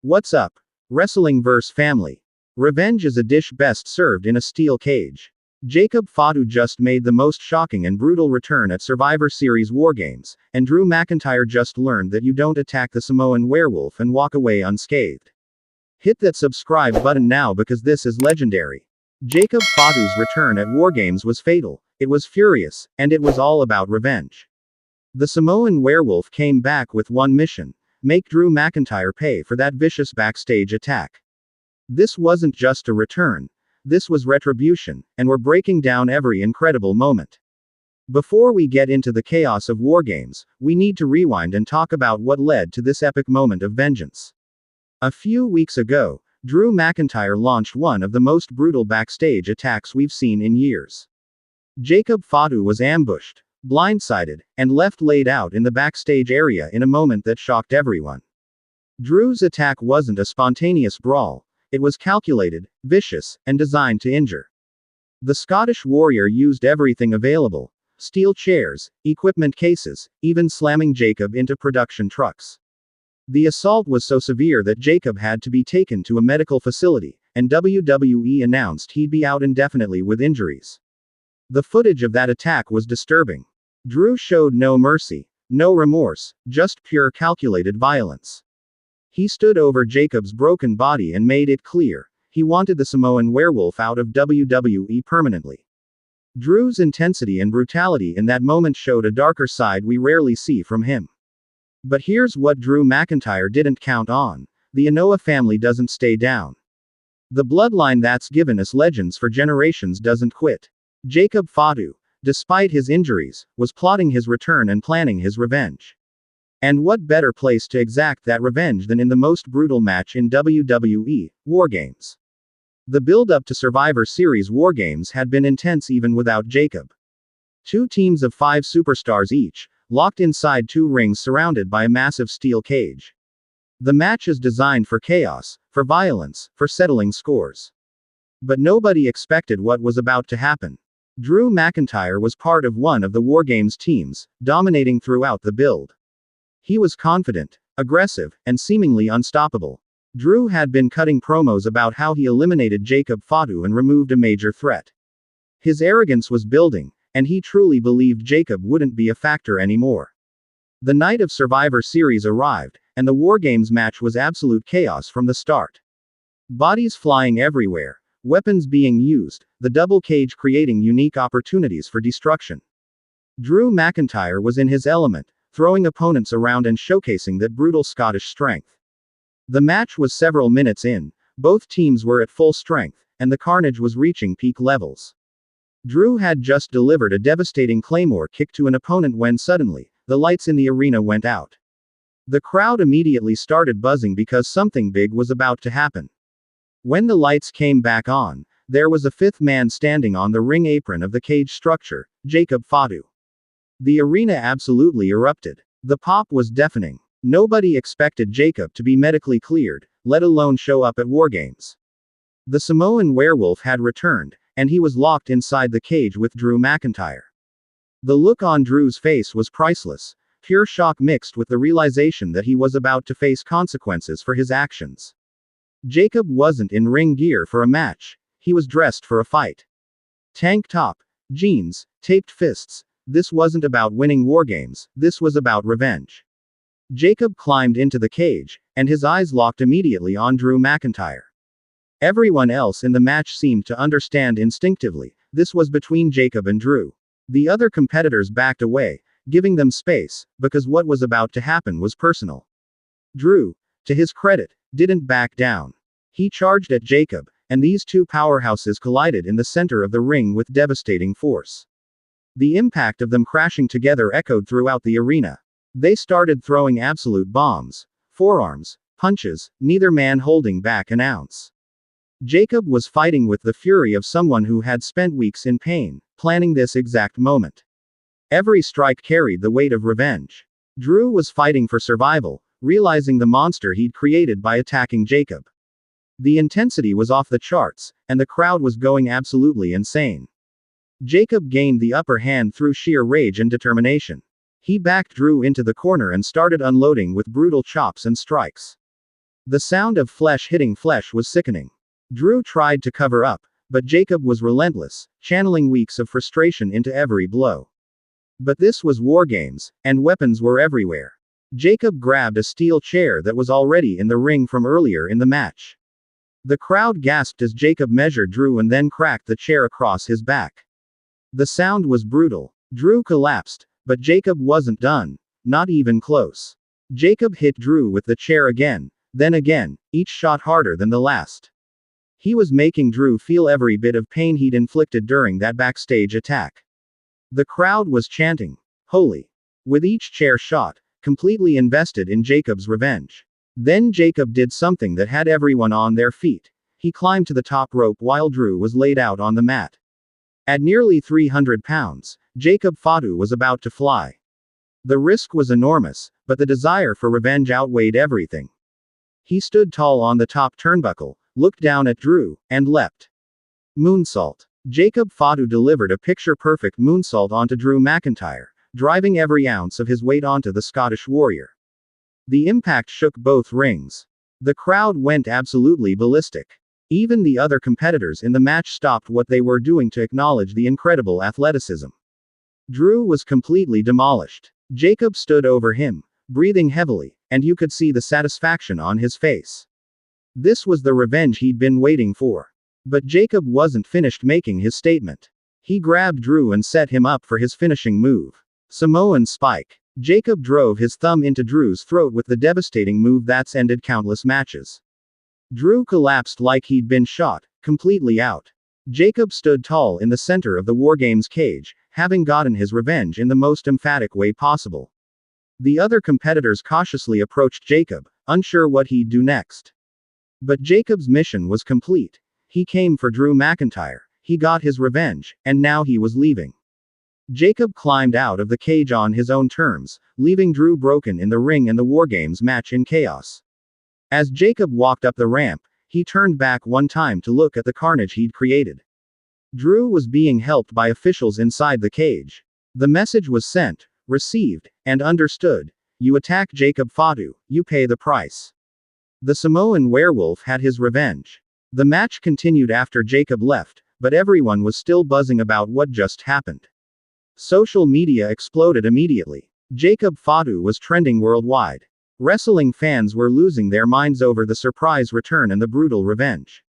What's up? Wrestling vs. family. Revenge is a dish best served in a steel cage. Jacob Fatu just made the most shocking and brutal return at Survivor Series Wargames, and Drew McIntyre just learned that you don't attack the Samoan werewolf and walk away unscathed. Hit that subscribe button now because this is legendary. Jacob Fatu's return at Wargames was fatal, it was furious, and it was all about revenge. The Samoan werewolf came back with one mission: make Drew McIntyre pay for that vicious backstage attack. This wasn't just a return. This was retribution, and we're breaking down every incredible moment. Before we get into the chaos of Wargames, we need to rewind and talk about what led to this epic moment of vengeance. A few weeks ago, Drew McIntyre launched one of the most brutal backstage attacks we've seen in years. Jacob Fatu was ambushed, blindsided, and left laid out in the backstage area in a moment that shocked everyone. Drew's attack wasn't a spontaneous brawl. It was calculated, vicious, and designed to injure. The Scottish warrior used everything available: steel chairs, equipment cases, even slamming Jacob into production trucks. The assault was so severe that Jacob had to be taken to a medical facility, and WWE announced he'd be out indefinitely with injuries. The footage of that attack was disturbing. Drew showed no mercy, no remorse, just pure calculated violence. He stood over Jacob's broken body and made it clear he wanted the Samoan werewolf out of WWE permanently. Drew's intensity and brutality in that moment showed a darker side we rarely see from him. But here's what Drew McIntyre didn't count on: the Anoa'i family doesn't stay down. The bloodline that's given us legends for generations doesn't quit. Jacob Fatu, despite his injuries, was plotting his return and planning his revenge. And what better place to exact that revenge than in the most brutal match in WWE, Wargames? The build-up to Survivor Series Wargames had been intense even without Jacob. Two teams of 5 superstars each, locked inside 2 rings surrounded by a massive steel cage. The match is designed for chaos, for violence, for settling scores. But nobody expected what was about to happen. Drew McIntyre was part of one of the Wargames teams, dominating throughout the build. He was confident, aggressive, and seemingly unstoppable. Drew had been cutting promos about how he eliminated Jacob Fatu and removed a major threat. His arrogance was building, and he truly believed Jacob wouldn't be a factor anymore. The night of Survivor Series arrived, and the Wargames match was absolute chaos from the start. Bodies flying everywhere, weapons being used, the double cage creating unique opportunities for destruction. Drew McIntyre was in his element, throwing opponents around and showcasing that brutal Scottish strength. The match was several minutes in, both teams were at full strength, and the carnage was reaching peak levels. Drew had just delivered a devastating claymore kick to an opponent when suddenly, the lights in the arena went out. The crowd immediately started buzzing because something big was about to happen. When the lights came back on, there was a 5th man standing on the ring apron of the cage structure: Jacob Fatu. The arena absolutely erupted. The pop was deafening. Nobody expected Jacob to be medically cleared, let alone show up at Wargames. The Samoan werewolf had returned, and he was locked inside the cage with Drew McIntyre. The look on Drew's face was priceless, pure shock mixed with the realization that he was about to face consequences for his actions. Jacob wasn't in ring gear for a match, he was dressed for a fight. Tank top, jeans, taped fists. This wasn't about winning Wargames, this was about revenge. Jacob climbed into the cage, and his eyes locked immediately on Drew McIntyre. Everyone else in the match seemed to understand instinctively, this was between Jacob and Drew. The other competitors backed away, giving them space, because what was about to happen was personal. Drew, to his credit, didn't back down. He charged at Jacob, and these two powerhouses collided in the center of the ring with devastating force. The impact of them crashing together echoed throughout the arena. They started throwing absolute bombs, forearms, punches, neither man holding back an ounce. Jacob was fighting with the fury of someone who had spent weeks in pain, planning this exact moment. Every strike carried the weight of revenge. Drew was fighting for survival, realizing the monster he'd created by attacking Jacob. The intensity was off the charts, and the crowd was going absolutely insane. Jacob gained the upper hand through sheer rage and determination. He backed Drew into the corner and started unloading with brutal chops and strikes. The sound of flesh hitting flesh was sickening. Drew tried to cover up, but Jacob was relentless, channeling weeks of frustration into every blow. But this was Wargames, and weapons were everywhere. Jacob grabbed a steel chair that was already in the ring from earlier in the match. The crowd gasped as Jacob measured Drew and then cracked the chair across his back. The sound was brutal. Drew collapsed, but Jacob wasn't done. Not even close. Jacob hit Drew with the chair again, then again, each shot harder than the last. He was making Drew feel every bit of pain he'd inflicted during that backstage attack. The crowd was chanting, "Holy!" with each chair shot, completely invested in Jacob's revenge. Then Jacob did something that had everyone on their feet. He climbed to the top rope while Drew was laid out on the mat. At nearly 300 pounds, Jacob Fatu was about to fly. The risk was enormous, but the desire for revenge outweighed everything. He stood tall on the top turnbuckle, looked down at Drew, and leapt. Moonsault. Jacob Fatu delivered a picture-perfect moonsault onto Drew McIntyre, driving every ounce of his weight onto the Scottish warrior. The impact shook both rings. The crowd went absolutely ballistic. Even the other competitors in the match stopped what they were doing to acknowledge the incredible athleticism. Drew was completely demolished. Jacob stood over him, breathing heavily, and you could see the satisfaction on his face. This was the revenge he'd been waiting for. But Jacob wasn't finished making his statement. He grabbed Drew and set him up for his finishing move. Samoan Spike. Jacob drove his thumb into Drew's throat with the devastating move that's ended countless matches. Drew collapsed like he'd been shot, completely out. Jacob stood tall in the center of the Wargames cage, having gotten his revenge in the most emphatic way possible. The other competitors cautiously approached Jacob, unsure what he'd do next. But Jacob's mission was complete. He came for Drew McIntyre, he got his revenge, and now he was leaving. Jacob climbed out of the cage on his own terms, leaving Drew broken in the ring and the Wargames match in chaos. As Jacob walked up the ramp, he turned back one time to look at the carnage he'd created. Drew was being helped by officials inside the cage. The message was sent, received, and understood. You attack Jacob Fatu, you pay the price. The Samoan werewolf had his revenge. The match continued after Jacob left, but everyone was still buzzing about what just happened. Social media exploded immediately. Jacob Fatu was trending worldwide. Wrestling fans were losing their minds over the surprise return and the brutal revenge.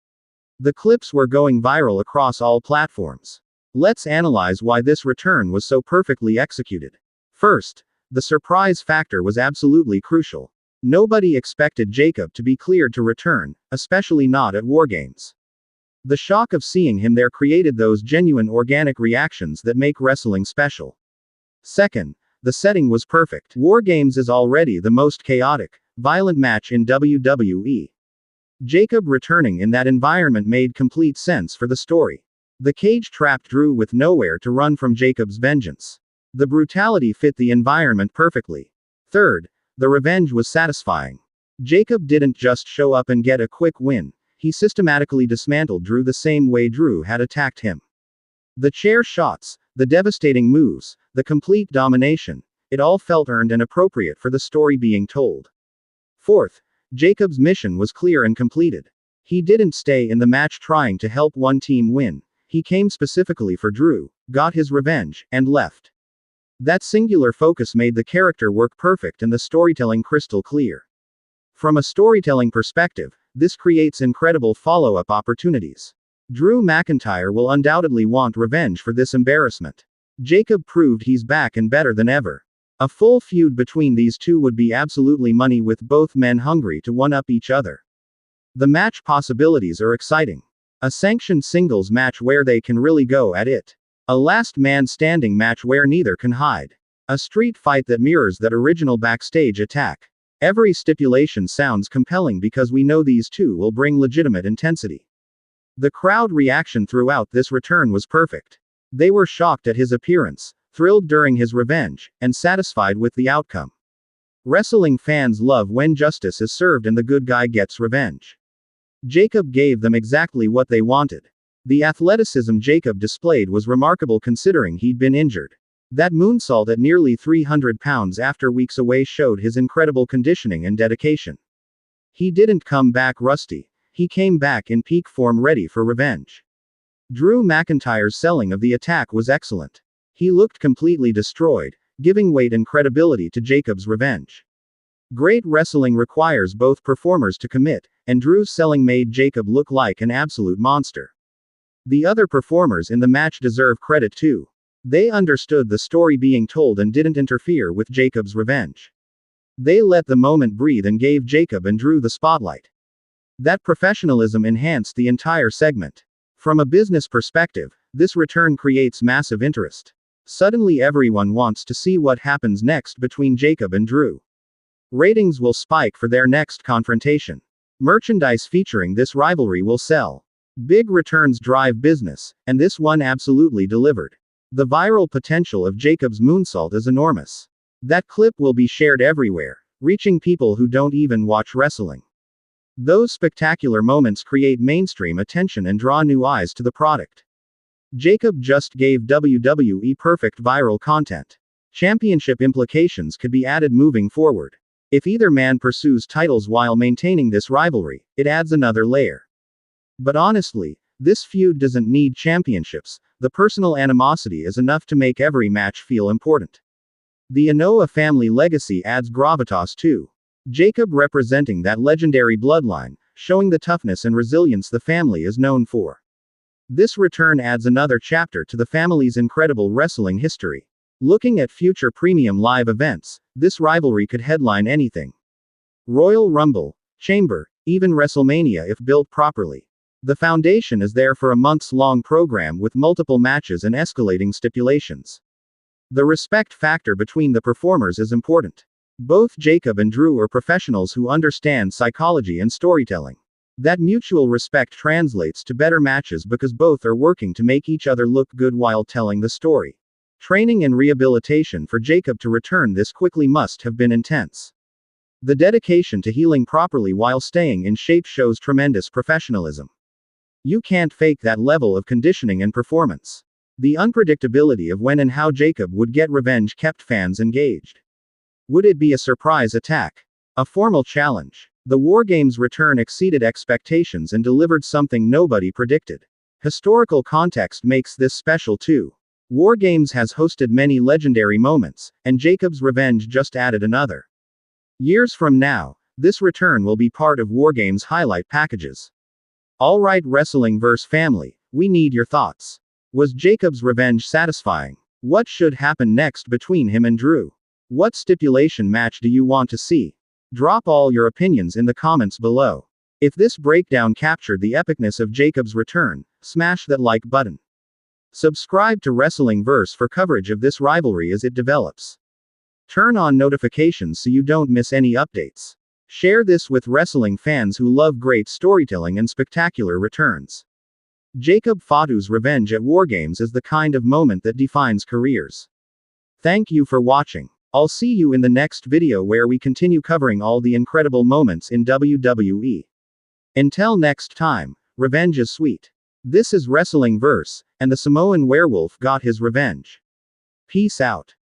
The clips were going viral across all platforms. Let's analyze why this return was so perfectly executed. First, the surprise factor was absolutely crucial. Nobody expected Jacob to be cleared to return, especially not at Wargames. The shock of seeing him there created those genuine organic reactions that make wrestling special. Second, the setting was perfect. Wargames is already the most chaotic, violent match in WWE. Jacob returning in that environment made complete sense for the story. The cage trapped Drew with nowhere to run from Jacob's vengeance. The brutality fit the environment perfectly. Third, the revenge was satisfying. Jacob didn't just show up and get a quick win. He systematically dismantled Drew the same way Drew had attacked him. The chair shots, the devastating moves, the complete domination, it all felt earned and appropriate for the story being told. Fourth, Jacob's mission was clear and completed. He didn't stay in the match trying to help one team win. He came specifically for Drew, got his revenge, and left. That singular focus made the character work perfect and the storytelling crystal clear. From a storytelling perspective, this creates incredible follow-up opportunities. Drew McIntyre will undoubtedly want revenge for this embarrassment. Jacob proved he's back and better than ever. A full feud between these two would be absolutely money with both men hungry to one-up each other. The match possibilities are exciting. A sanctioned singles match where they can really go at it. A last man standing match where neither can hide. A street fight that mirrors that original backstage attack. Every stipulation sounds compelling because we know these two will bring legitimate intensity. The crowd reaction throughout this return was perfect. They were shocked at his appearance, thrilled during his revenge, and satisfied with the outcome. Wrestling fans love when justice is served and the good guy gets revenge. Jacob gave them exactly what they wanted. The athleticism Jacob displayed was remarkable considering he'd been injured. That moonsault at nearly 300 pounds after weeks away showed his incredible conditioning and dedication. He didn't come back rusty. He came back in peak form ready for revenge. Drew McIntyre's selling of the attack was excellent. He looked completely destroyed, giving weight and credibility to Jacob's revenge. Great wrestling requires both performers to commit, and Drew's selling made Jacob look like an absolute monster. The other performers in the match deserve credit too. They understood the story being told and didn't interfere with Jacob's revenge. They let the moment breathe and gave Jacob and Drew the spotlight. That professionalism enhanced the entire segment. From a business perspective, this return creates massive interest. Suddenly everyone wants to see what happens next between Jacob and Drew. Ratings will spike for their next confrontation. Merchandise featuring this rivalry will sell. Big returns drive business, and this one absolutely delivered. The viral potential of Jacob's moonsault is enormous. That clip will be shared everywhere, reaching people who don't even watch wrestling. Those spectacular moments create mainstream attention and draw new eyes to the product. Jacob just gave WWE perfect viral content. Championship implications could be added moving forward. If either man pursues titles while maintaining this rivalry, it adds another layer. But honestly, this feud doesn't need championships. The personal animosity is enough to make every match feel important. The Anoa'i family legacy adds gravitas too. Jacob representing that legendary bloodline, showing the toughness and resilience the family is known for. This return adds another chapter to the family's incredible wrestling history. Looking at future premium live events, this rivalry could headline anything. Royal Rumble, Chamber, even WrestleMania if built properly. The foundation is there for a months-long program with multiple matches and escalating stipulations. The respect factor between the performers is important. Both Jacob and Drew are professionals who understand psychology and storytelling. That mutual respect translates to better matches because both are working to make each other look good while telling the story. Training and rehabilitation for Jacob to return this quickly must have been intense. The dedication to healing properly while staying in shape shows tremendous professionalism. You can't fake that level of conditioning and performance. The unpredictability of when and how Jacob would get revenge kept fans engaged. Would it be a surprise attack? A formal challenge? The Wargames return exceeded expectations and delivered something nobody predicted. Historical context makes this special too. Wargames has hosted many legendary moments, and Jacob's revenge just added another. Years from now, this return will be part of Wargames highlight packages. Alright, Wrestling vs. Family, we need your thoughts. Was Jacob's revenge satisfying? What should happen next between him and Drew? What stipulation match do you want to see? Drop all your opinions in the comments below. If this breakdown captured the epicness of Jacob's return, smash that like button. Subscribe to Wrestling Verse for coverage of this rivalry as it develops. Turn on notifications so you don't miss any updates. Share this with wrestling fans who love great storytelling and spectacular returns. Jacob Fatu's revenge at Wargames is the kind of moment that defines careers. Thank you for watching. I'll see you in the next video where we continue covering all the incredible moments in WWE. Until next time, revenge is sweet. This is Wrestling Verse, and the Samoan werewolf got his revenge. Peace out.